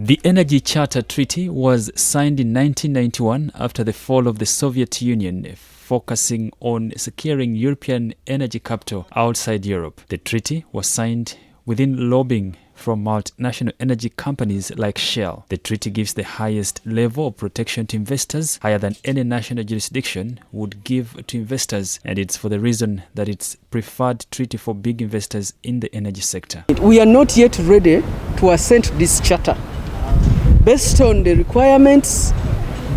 The Energy Charter Treaty was signed in 1991 after the fall of the Soviet Union, focusing on securing European energy capital outside Europe. The treaty was signed within lobbying from multinational energy companies like Shell. The treaty gives the highest level of protection to investors, higher than any national jurisdiction would give to investors, and it's for the reason that it's preferred treaty for big investors in the energy sector. We are not yet ready to assent to this charter. Based on the requirements,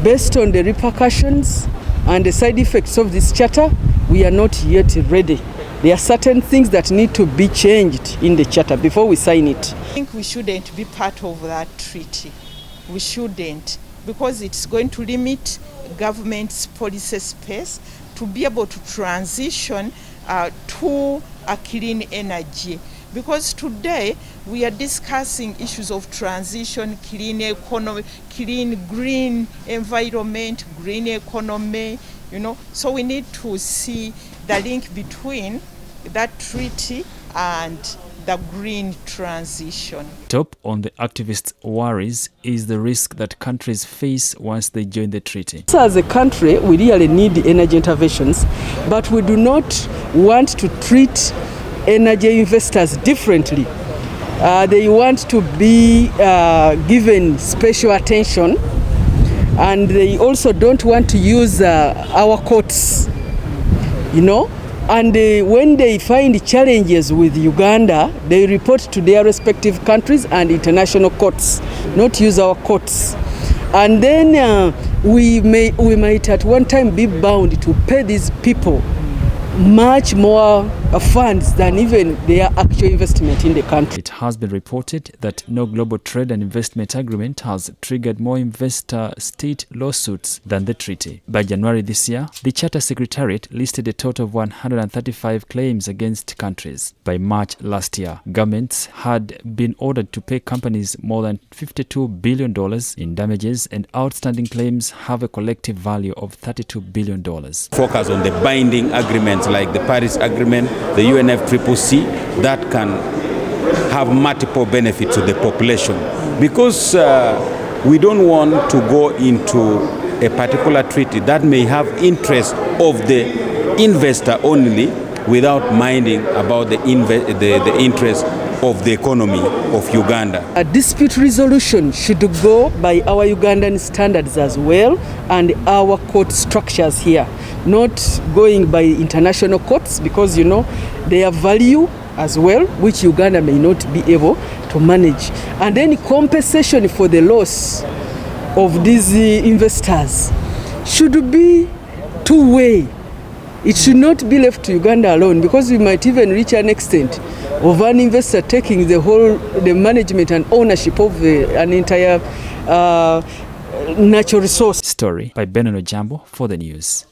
based on the repercussions and the side effects of this charter, we are not yet ready. There are certain things that need to be changed in the charter before we sign it. I think we shouldn't be part of that treaty. We shouldn't, because it's going to limit government's policy space to be able to transition to a clean energy. Because today we are discussing issues of transition, clean economy, clean green environment, green economy, so we need to see the link between that treaty and the green transition. Top on the activists' worries is the risk that countries face once they join the treaty. So as a country, we really need the energy interventions, but we do not want to treat energy investors differently. They want to be given special attention, and they also don't want to use our courts, and when they find challenges with Uganda, they report to their respective countries and international courts, not use our courts. And then we might at one time be bound to pay these people much more funds than even their actual investment in the country. It has been reported that no global trade and investment agreement has triggered more investor-state lawsuits than the treaty. By January this year, the Charter Secretariat listed a total of 135 claims against countries. By March last year, governments had been ordered to pay companies more than $52 billion in damages, and outstanding claims have a collective value of $32 billion. Focus on the binding agreements like the Paris Agreement, the UNFCCC, that can have multiple benefits to the population. Because we don't want to go into a particular treaty that may have interest of the investor only without minding about the interest of the economy of Uganda. A dispute resolution should go by our Ugandan standards as well and our court structures here, not going by international courts, because they have value as well, which Uganda may not be able to manage. And then compensation for the loss of these investors should be two-way. It should not be left to Uganda alone, because we might even reach an extent of an investor taking the management and ownership of an entire natural resource. Story by Benono Jambo for the news.